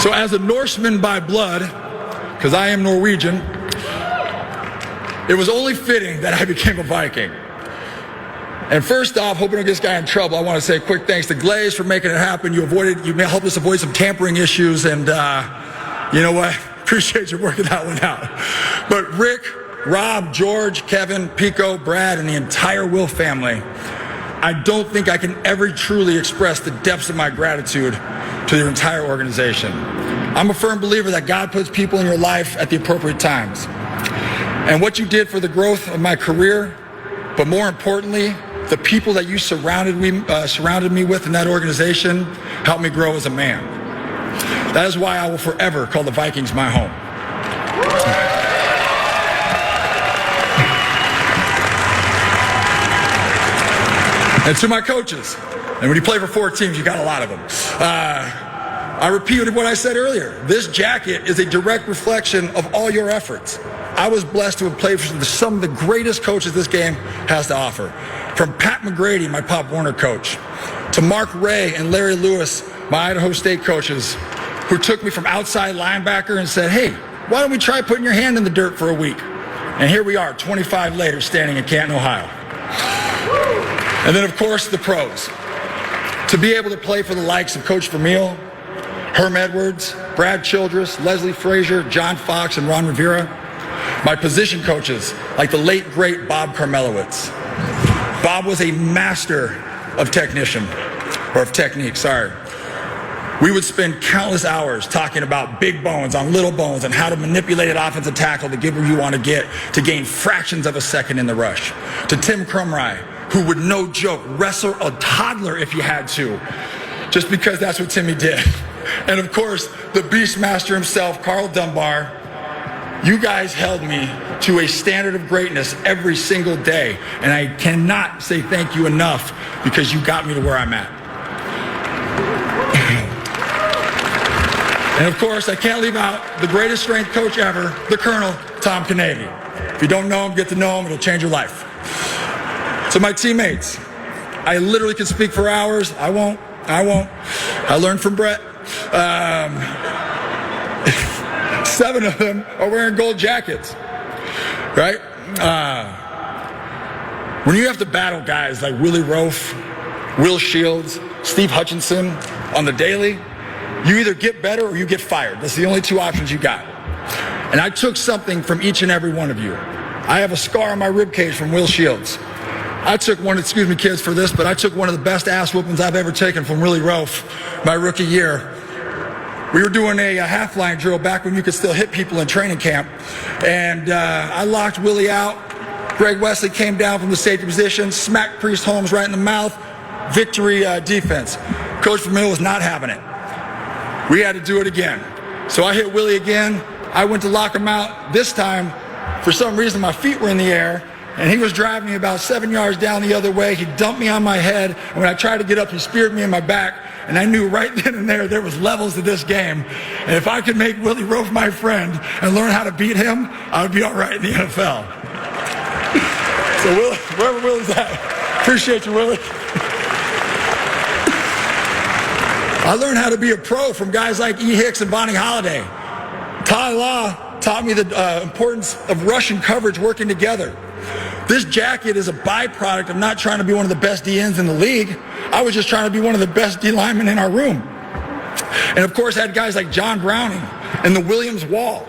So as a Norseman by blood, because I am Norwegian, it was only fitting that I became a Viking. And first off, hoping to get this guy in trouble, I want to say a quick thanks to Glaze for making it happen. You helped us avoid some tampering issues, and you know what? Appreciate you working that one out. But Rick, Rob, George, Kevin, Pico, Brad, and the entire Will family, I don't think I can ever truly express the depths of my gratitude to your entire organization. I'm a firm believer that God puts people in your life at the appropriate times. And what you did for the growth of my career, but more importantly, the people that you surrounded me with in that organization helped me grow as a man. That is why I will forever call the Vikings my home. And to my coaches, and when you play for 4 teams, you got a lot of them. I repeated what I said earlier. This jacket is a direct reflection of all your efforts. I was blessed to have played for some of the greatest coaches this game has to offer. From Pat McGrady, my Pop Warner coach, to Mark Ray and Larry Lewis, my Idaho State coaches, who took me from outside linebacker and said, hey, why don't we try putting your hand in the dirt for a week? And here we are, 25 later, standing in Canton, Ohio. And then, of course, the pros. To be able to play for the likes of Coach Vermeil, Herm Edwards, Brad Childress, Leslie Frazier, John Fox, and Ron Rivera. My position coaches, like the late, great Bob Karmelowitz. Bob was a master of technique, sorry. We would spend countless hours talking about big bones on little bones and how to manipulate an offensive tackle to get where you want to get to gain fractions of a second in the rush. To Tim Crumry, who would, no joke, wrestle a toddler if you had to, just because that's what Timmy did. And of course, the Beastmaster himself, Carl Dunbar. You guys held me to a standard of greatness every single day, and I cannot say thank you enough because you got me to where I'm at. And of course, I can't leave out the greatest strength coach ever, the Colonel, Tom Canavy. If you don't know him, get to know him. It'll change your life. So my teammates, I literally could speak for hours. I won't. I learned from Brett. 7 of them are wearing gold jackets, right? When you have to battle guys like Willie Roaf, Will Shields, Steve Hutchinson on the daily, you either get better or you get fired. That's the only 2 options you got. And I took something from each and every one of you. I have a scar on my ribcage from Will Shields. I took one, excuse me kids for this, but I took one of the best ass whoopings I've ever taken from Willie Roaf my rookie year. We were doing a half line drill back when you could still hit people in training camp. And I locked Willie out. Greg Wesley came down from the safety position, smacked Priest Holmes right in the mouth. Victory defense. Coach Vermeil was not having it. We had to do it again. So I hit Willie again. I went to lock him out. This time, for some reason, my feet were in the air. And he was driving me about 7 yards down the other way. He dumped me on my head. And when I tried to get up, he speared me in my back. And I knew right then and there was levels to this game. And if I could make Willie Roaf my friend and learn how to beat him, I would be all right in the NFL. So Willie, wherever Willie's at, appreciate you, Willie. I learned how to be a pro from guys like E. Hicks and Bonnie Holiday. Ty Law taught me the importance of rush and coverage working together. This jacket is a byproduct of not trying to be one of the best DNs in the league. I was just trying to be one of the best D linemen in our room. And of course, I had guys like John Browning and the Williams Wall.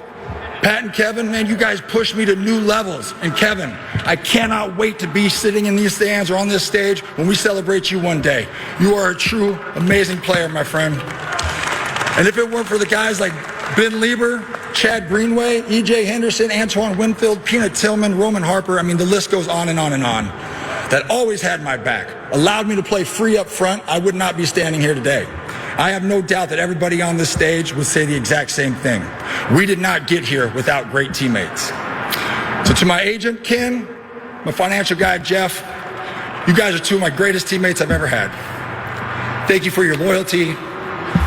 Pat and Kevin, man, you guys pushed me to new levels. And Kevin, I cannot wait to be sitting in these stands or on this stage when we celebrate you one day. You are a true, amazing player, my friend. And if it weren't for the guys like Ben Lieber, Chad Greenway, E.J. Henderson, Antoine Winfield, Peanut Tillman, Roman Harper, I mean, the list goes on and on and on, that always had my back, allowed me to play free up front, I would not be standing here today. I have no doubt that everybody on this stage would say the exact same thing. We did not get here without great teammates. So to my agent, Ken, my financial guy, Jeff, you guys are 2 of my greatest teammates I've ever had. Thank you for your loyalty,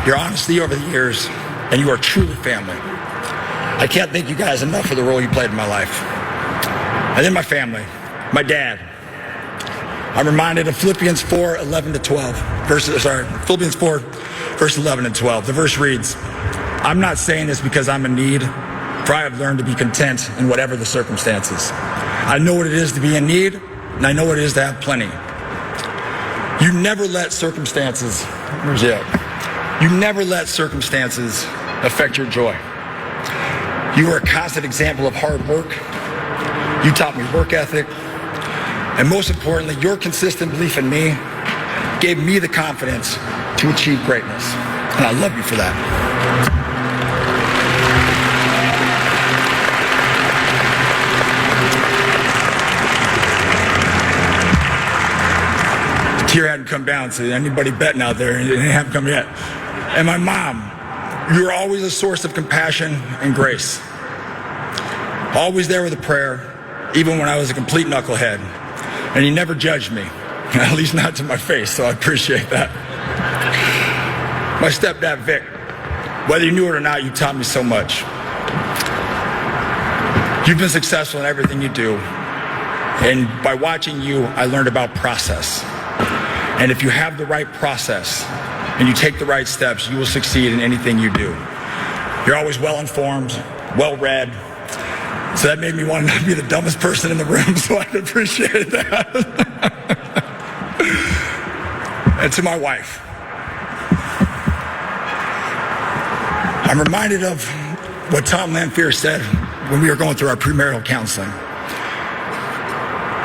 your honesty over the years, and you are truly family. I can't thank you guys enough for the role you played in my life. And then my family, my dad. I'm reminded of Philippians 4, 11 to 12. Philippians 4, verse 11 and 12. The verse reads, I'm not saying this because I'm in need, for I have learned to be content in whatever the circumstances. I know what it is to be in need, and I know what it is to have plenty. You never let circumstances, you never let circumstances affect your joy. You are a constant example of hard work. You taught me work ethic. And most importantly, your consistent belief in me gave me the confidence to achieve greatness. And I love you for that. The tear hadn't come down, so anybody betting out there, it hadn't come yet. And my mom, you were always a source of compassion and grace. Always there with a prayer, even when I was a complete knucklehead. And you never judged me, at least not to my face, so I appreciate that. My stepdad, Vic, whether you knew it or not, you taught me so much. You've been successful in everything you do. And by watching you, I learned about process. And if you have the right process and you take the right steps, you will succeed in anything you do. You're always well-informed, well-read. So that made me want to not be the dumbest person in the room, so I can appreciate that. And to my wife, I'm reminded of what Tom Lanphier said when we were going through our premarital counseling.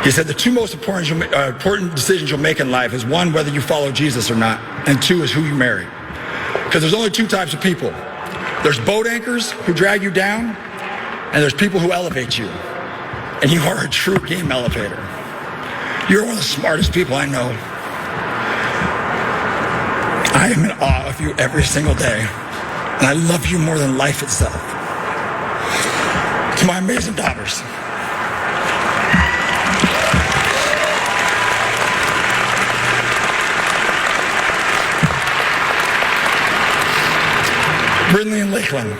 He said the two most important decisions you'll make in life is one, whether you follow Jesus or not, and two is who you marry. Because there's only two types of people. There's boat anchors who drag you down, and there's people who elevate you. And you are a true game elevator. You're one of the smartest people I know. I am in awe of you every single day. And I love you more than life itself. To my amazing daughters. Brindley and Lakeland.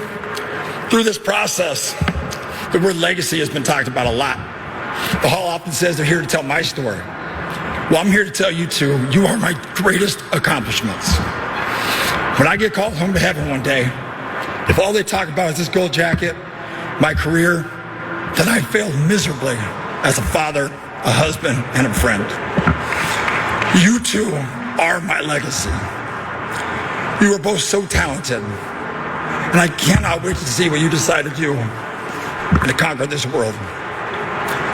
Through this process, the word legacy has been talked about a lot. The hall often says they're here to tell my story. Well, I'm here to tell you two, you are my greatest accomplishments. When I get called home to heaven one day, if all they talk about is this gold jacket, my career, then I failed miserably as a father, a husband, and a friend. You two are my legacy. You are both so talented. And I cannot wait to see what you decide to do and to conquer this world.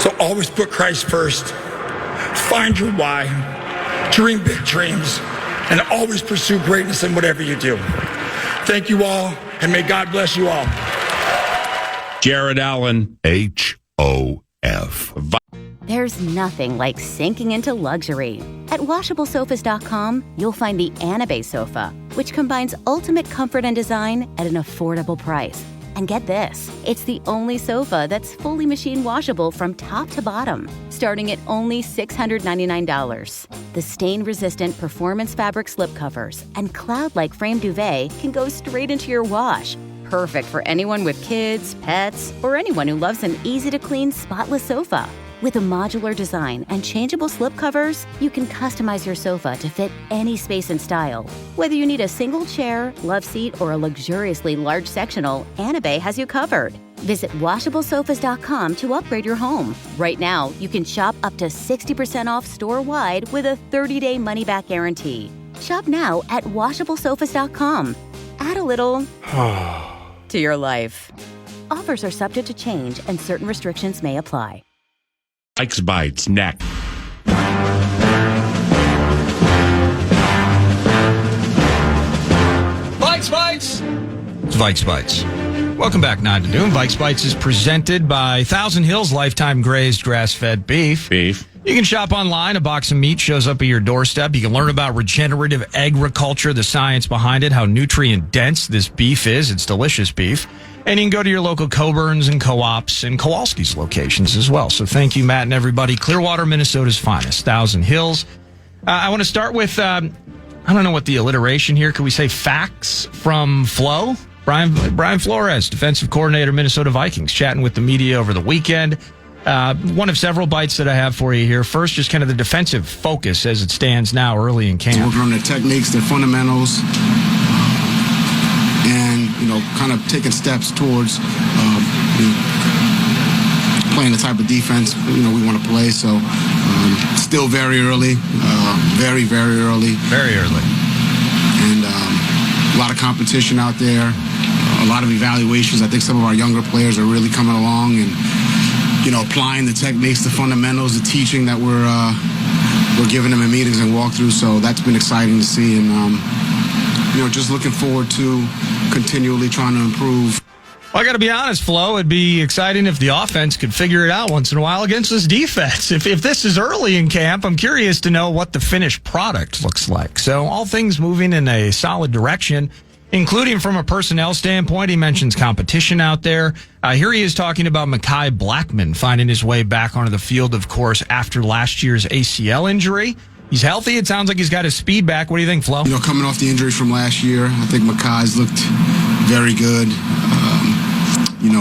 So always put Christ first. Find your why. Dream big dreams. And always pursue greatness in whatever you do. Thank you all, and may God bless you all. Jared Allen, HOF. There's nothing like sinking into luxury. At WashableSofas.com, you'll find the Anabay sofa, which combines ultimate comfort and design at an affordable price. And get this, it's the only sofa that's fully machine washable from top to bottom, starting at only $699. The stain-resistant performance fabric slipcovers and cloud-like frame duvet can go straight into your wash. Perfect for anyone with kids, pets, or anyone who loves an easy-to-clean, spotless sofa. With a modular design and changeable slipcovers, you can customize your sofa to fit any space and style. Whether you need a single chair, love seat, or a luxuriously large sectional, Anabay has you covered. Visit WashableSofas.com to upgrade your home. Right now, you can shop up to 60% off store-wide with a 30-day money-back guarantee. Shop now at WashableSofas.com. Add a little to your life. Offers are subject to change and certain restrictions may apply. Mike's Bites next. Vikes Bites! It's Vikes Bites. Welcome back, 9 to noon. Vikes Bites is presented by Thousand Hills Lifetime Grazed Grass-Fed Beef. You can shop online. A box of meat shows up at your doorstep. You can learn about regenerative agriculture, the science behind it, how nutrient-dense this beef is. It's delicious beef. And you can go to your local Coburn's and Co-ops and Kowalski's locations as well. So thank you, Matt and everybody. Clearwater, Minnesota's finest. Thousand Hills. I want to start with, I don't know what the alliteration here. Could we say facts from Flo? Brian Flores, defensive coordinator, Minnesota Vikings, chatting with the media over the weekend. One of several bites that I have for you here. First, just kind of the defensive focus as it stands now early in camp. Working on their techniques, their fundamentals, and, kind of taking steps towards playing the type of defense, we want to play. So still very early, very, very early. Very early. And a lot of competition out there, a lot of evaluations. I think some of our younger players are really coming along and, applying the techniques, the fundamentals, the teaching that we're giving them in meetings and walkthroughs. So that's been exciting to see. And, just looking forward to continually trying to improve. Well, I got to be honest, Flo, it'd be exciting if the offense could figure it out once in a while against this defense. If this is early in camp, I'm curious to know what the finished product looks like. So all things moving in a solid direction, including from a personnel standpoint. He mentions competition out there. Here he is talking about Mekhi Blackmon finding his way back onto the field, of course, after last year's ACL injury. He's healthy. It sounds like he's got his speed back. What do you think, Flo? Coming off the injury from last year, I think Mekhi's looked very good.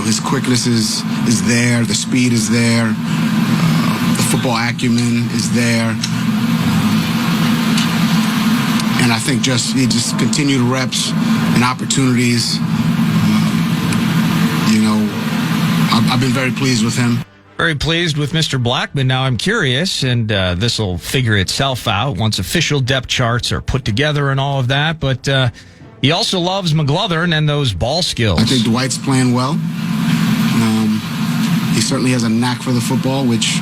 His quickness is there. The speed is there. The football acumen is there. And I think he just continued reps and opportunities. I've been very pleased with him. Very pleased with Mr. Blackmon. Now I'm curious, and this will figure itself out once official depth charts are put together and all of that, but he also loves McGlothern and those ball skills. I think Dwight's playing well. He certainly has a knack for the football, which,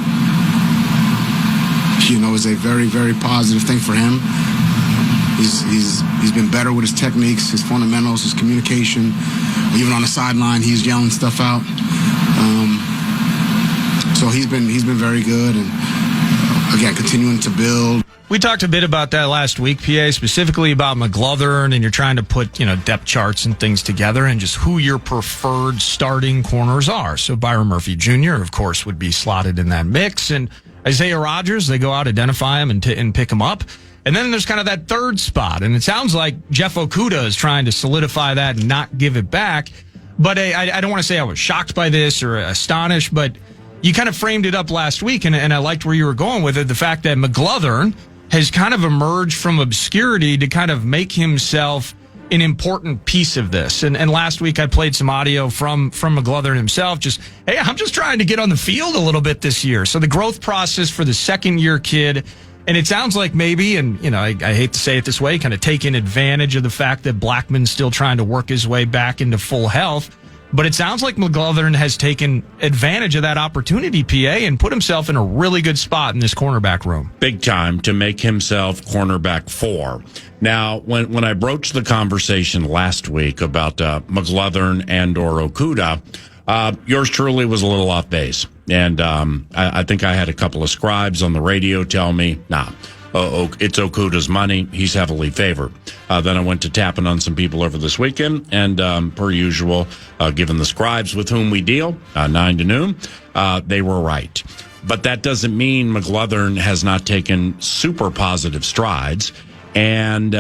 is a very, very positive thing for him. He's been better with his techniques, his fundamentals, his communication. Even on the sideline, he's yelling stuff out. So he's been very good, and again, continuing to build. We talked a bit about that last week, PA, specifically about McGlothern, and you're trying to put, depth charts and things together and just who your preferred starting corners are. So Byron Murphy Jr., of course, would be slotted in that mix. And Isaiah Rodgers, they go out, identify him, and pick him up. And then there's kind of that third spot. And it sounds like Jeff Okudah is trying to solidify that and not give it back. But I don't want to say I was shocked by this or astonished, but you kind of framed it up last week, and I liked where you were going with it. The fact that McGlothern has kind of emerged from obscurity to kind of make himself an important piece of this. And last week I played some audio from McGlothern himself. Just, hey, I'm just trying to get on the field a little bit this year. So the growth process for the second-year kid, and it sounds like maybe, and I hate to say it this way, kind of taking advantage of the fact that Blackman's still trying to work his way back into full health. But it sounds like McGlothern has taken advantage of that opportunity, PA, and put himself in a really good spot in this cornerback room. Big time to make himself cornerback 4. Now, when I broached the conversation last week about McGlothern and or Okudah, yours truly was a little off base. And I think I had a couple of scribes on the radio tell me, it's Okudah's money. He's heavily favored. Then I went to tapping on some people over this weekend, and per usual, given the scribes with whom we deal, 9 to noon, they were right. But that doesn't mean McGlothern has not taken super positive strides. And,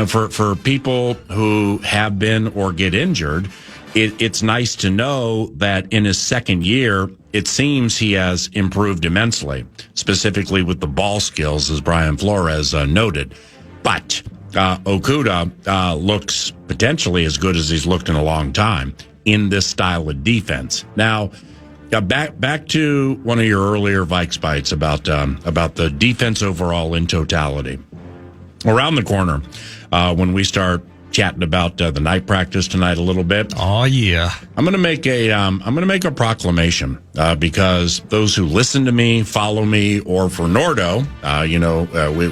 for people who have been or get injured, it's nice to know that in his second year, it seems he has improved immensely, specifically with the ball skills, as Brian Flores noted. But Okudah looks potentially as good as he's looked in a long time in this style of defense. Now, back to one of your earlier Vikes bites about the defense overall in totality. Around the corner, when we start chatting about the night practice tonight a little bit. Oh yeah, I'm going to make a proclamation because those who listen to me, follow me, or for Nordo,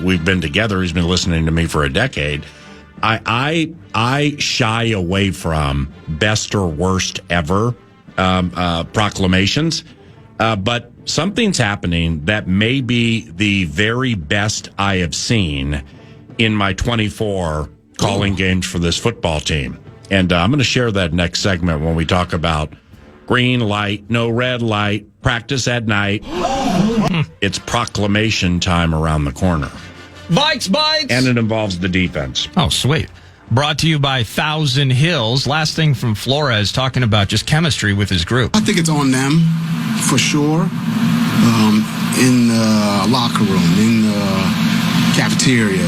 we've been together. He's been listening to me for a decade. I shy away from best or worst ever proclamations, but something's happening that may be the very best I have seen in my 24 calling games for this football team. And I'm going to share that next segment when we talk about green light, no red light, practice at night. It's proclamation time around the corner. Vikes! And it involves the defense. Oh, sweet. brought to you by Thousand Hills. Last thing from Flores, talking about just chemistry with his group. I think it's on them, for sure. In the locker room, in the cafeteria,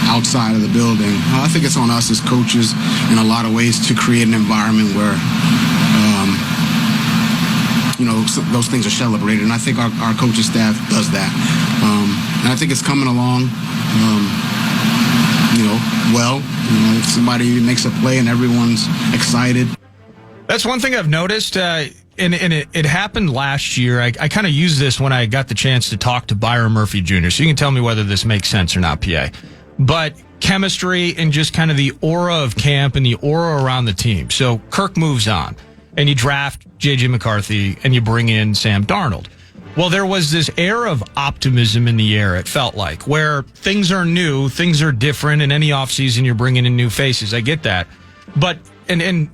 outside of the building. I think it's on us as coaches in a lot of ways to create an environment where, those things are celebrated. And I think our coaching staff does that. And I think it's coming along, if somebody makes a play and everyone's excited. That's one thing I've noticed, and it happened last year. I kind of used this when I got the chance to talk to Byron Murphy Jr., so you can tell me whether this makes sense or not, PA. But chemistry and just kind of the aura of camp and the aura around the team. So Kirk moves on, and you draft J.J. McCarthy, and you bring in Sam Darnold. Well, there was this air of optimism in the air, it felt like, where things are new, things are different, and any offseason you're bringing in new faces. I get that. But, and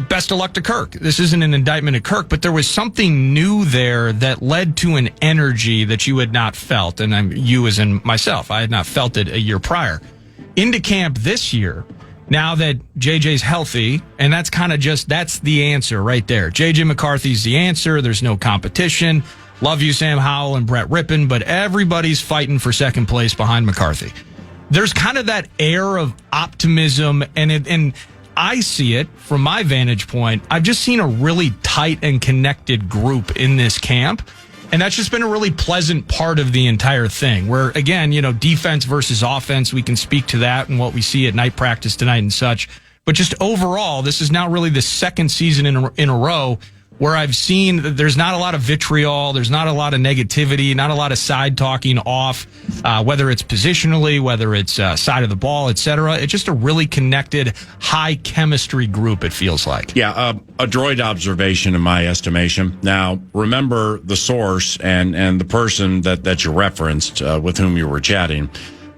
best of luck to Kirk. This isn't an indictment of Kirk, but there was something new there that led to an energy that you had not felt. And you as in myself, I had not felt it a year prior. Into camp this year, now that JJ's healthy, and that's kind of that's the answer right there. JJ McCarthy's the answer. There's no competition. Love you, Sam Howell and Brett Rippon, but everybody's fighting for second place behind McCarthy. There's kind of that air of optimism, and I see it from my vantage point. I've just seen a really tight and connected group in this camp, and that's just been a really pleasant part of the entire thing. Where, again, defense versus offense, we can speak to that and what we see at night practice tonight and such. But just overall, this is now really the second season in a row where I've seen that there's not a lot of vitriol, there's not a lot of negativity, not a lot of side talking off, whether it's positionally, whether it's side of the ball, etc. It's just a really connected, high chemistry group, it feels like. Yeah, a droid observation in my estimation. Now, remember the source and the person that you referenced with whom you were chatting,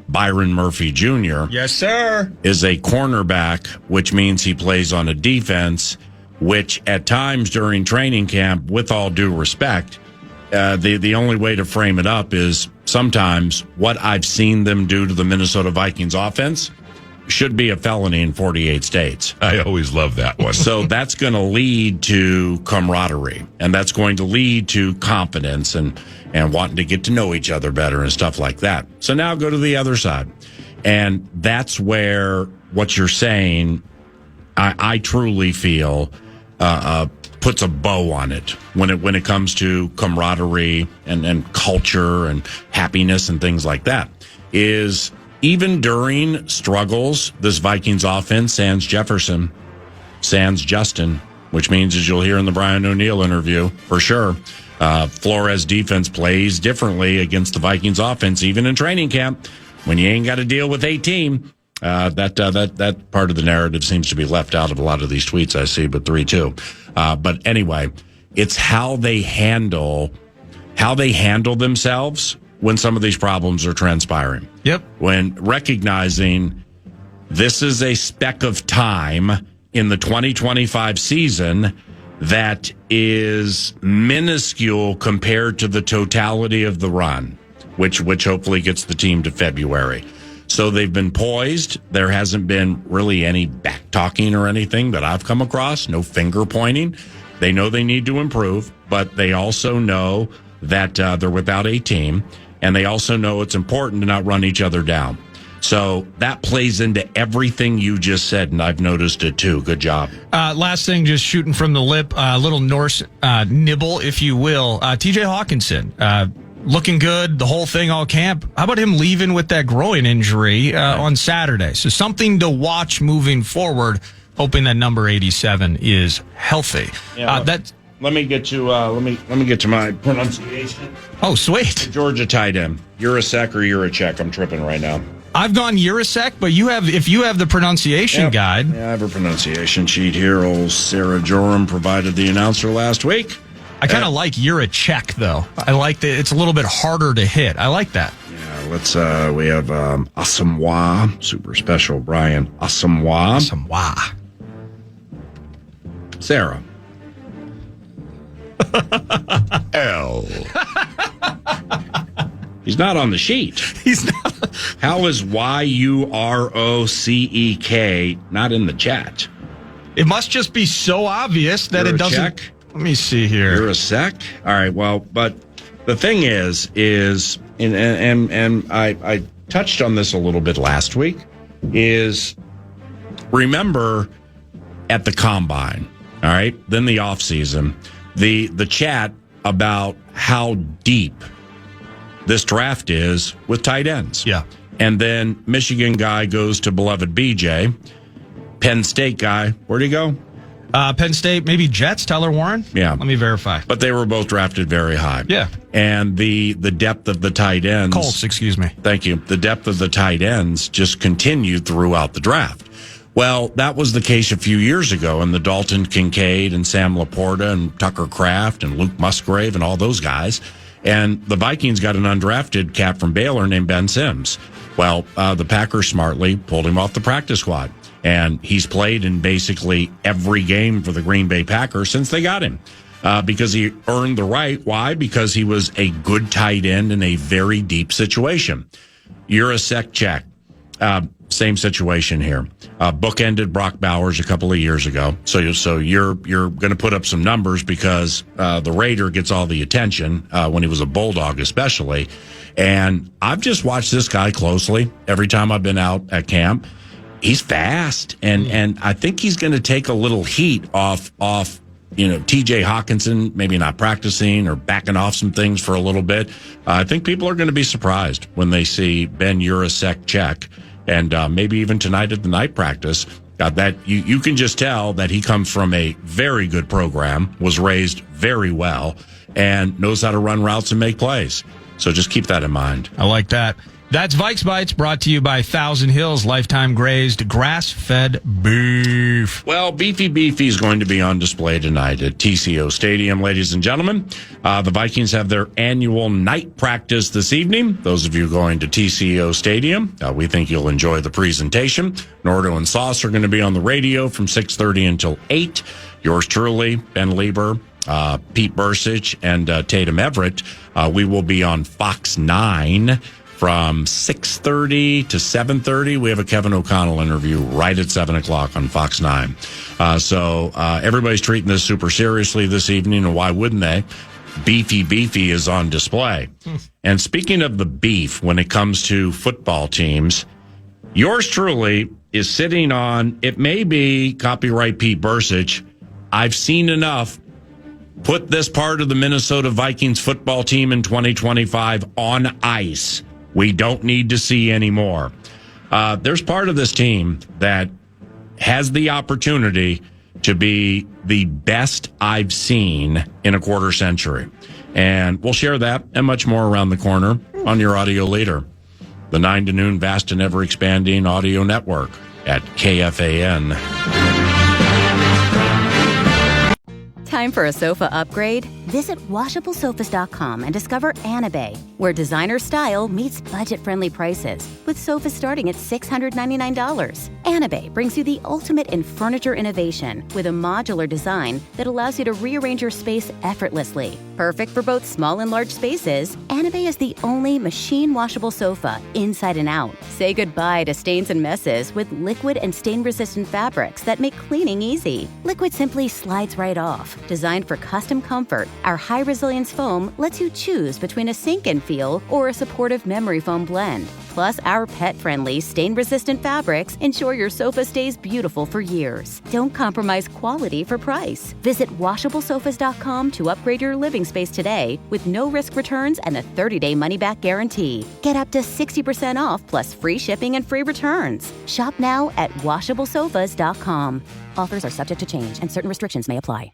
Byron Murphy Jr. Yes, sir. Is a cornerback, which means he plays on a defense which at times during training camp, with all due respect, the only way to frame it up is sometimes what I've seen them do to the Minnesota Vikings offense should be a felony in 48 states. I always love that one. So that's going to lead to camaraderie, and that's going to lead to confidence and wanting to get to know each other better and stuff like that. So now go to the other side. And that's where what you're saying, I truly feel puts a bow on it when it comes to camaraderie and culture and happiness and things like that. Is even during struggles, this Vikings offense, sans Justin, which means, as you'll hear in the Brian O'Neill interview, for sure, Flores defense plays differently against the Vikings offense, even in training camp, when you ain't got to deal with 18. That part of the narrative seems to be left out of a lot of these tweets I see, but 3-2. But anyway, it's how they handle themselves when some of these problems are transpiring. Yep. When recognizing this is a speck of time in the 2025 season that is minuscule compared to the totality of the run, which hopefully gets the team to February. So they've been poised. There hasn't been really any back talking or anything that I've come across. No finger pointing. They know they need to improve, but they also know that they're without a team, and they also know it's important to not run each other down. So that plays into everything you just said, and I've noticed it too. Good job. Last thing, just shooting from the lip, a little Norse nibble, if you will. TJ Hawkinson, looking good, the whole thing all camp. How about him leaving with that groin injury on Saturday? So something to watch moving forward, hoping that number 87 is healthy. Yeah, let me get to let me get to my pronunciation. Oh, sweet. Georgia tight end. Urasek or Urachek? I'm tripping right now. I've gone Urasek, but if you have the pronunciation guide. Yeah, I have a pronunciation sheet here. Old Sarah Joram provided the announcer last week. I kind of like Urachek, though. I like that it's a little bit harder to hit. I like that. Yeah, let's, we have Asamoah, super special Brian. Asamoah. Sarah. L. He's not on the sheet. He's not. How is YUROCEK not in the chat? It must just be so obvious that it doesn't. Check. Let me see here. You're a sec? All right, well, but the thing is and I touched on this a little bit last week, is remember at the combine, all right, then the offseason, the chat about how deep this draft is with tight ends. Yeah. And then Michigan guy goes to beloved BJ. Penn State guy, where'd he go? Penn State, maybe Jets, Tyler Warren? Yeah. Let me verify. But they were both drafted very high. Yeah. And the depth of the tight ends. Colts, excuse me. Thank you. The depth of the tight ends just continued throughout the draft. Well, that was the case a few years ago, and the Dalton Kincaid and Sam Laporta and Tucker Kraft and Luke Musgrave and all those guys. And the Vikings got an undrafted cat from Baylor named Ben Sims. Well, the Packers smartly pulled him off the practice squad. And he's played in basically every game for the Green Bay Packers since they got him. Because he earned the right. Why? Because he was a good tight end in a very deep situation. You're a sec check. Same situation here. Bookended Brock Bowers a couple of years ago. So you're going to put up some numbers because the Raider gets all the attention when he was a Bulldog especially. And I've just watched this guy closely every time I've been out at camp. He's fast, and I think he's going to take a little heat off T.J. Hawkinson, maybe not practicing or backing off some things for a little bit. I think people are going to be surprised when they see Ben Urasek check, and maybe even tonight at the night practice, that you can just tell that he comes from a very good program, was raised very well, and knows how to run routes and make plays. So just keep that in mind. I like that. That's Vikes Bites, brought to you by Thousand Hills Lifetime Grazed Grass-Fed Beef. Well, Beefy is going to be on display tonight at TCO Stadium, ladies and gentlemen. The Vikings have their annual night practice this evening. Those of you going to TCO Stadium, we think you'll enjoy the presentation. Nordo and Sauce are going to be on the radio from 6:30 until 8. Yours truly, Ben Lieber, Pete Bursich, and Tatum Everett. We will be on Fox 9 from 6:30 to 7:30. We have a Kevin O'Connell interview right at 7 o'clock on Fox 9. So everybody's treating this super seriously this evening, and why wouldn't they? Beefy is on display. And speaking of the beef, when it comes to football teams, yours truly is sitting on, it may be copyright Pete Bursich. I've seen enough. Put this part of the Minnesota Vikings football team in 2025 on ice. We don't need to see any more. There's part of this team that has the opportunity to be the best I've seen in a quarter century. And we'll share that and much more around the corner on your audio leader. The 9 to noon vast and ever-expanding audio network at KFAN. Time for a sofa upgrade? Visit WashableSofas.com and discover Anabay, where designer style meets budget-friendly prices, with sofas starting at $699. Anabay brings you the ultimate in furniture innovation with a modular design that allows you to rearrange your space effortlessly. Perfect for both small and large spaces, Anabay is the only machine-washable sofa inside and out. Say goodbye to stains and messes with liquid and stain-resistant fabrics that make cleaning easy. Liquid simply slides right off. Designed for custom comfort, our high-resilience foam lets you choose between a sink-in feel or a supportive memory foam blend. Plus, our pet-friendly, stain-resistant fabrics ensure your sofa stays beautiful for years. Don't compromise quality for price. Visit WashableSofas.com to upgrade your living space today with no-risk returns and a 30-day money-back guarantee. Get up to 60% off plus free shipping and free returns. Shop now at WashableSofas.com. Offers are subject to change and certain restrictions may apply.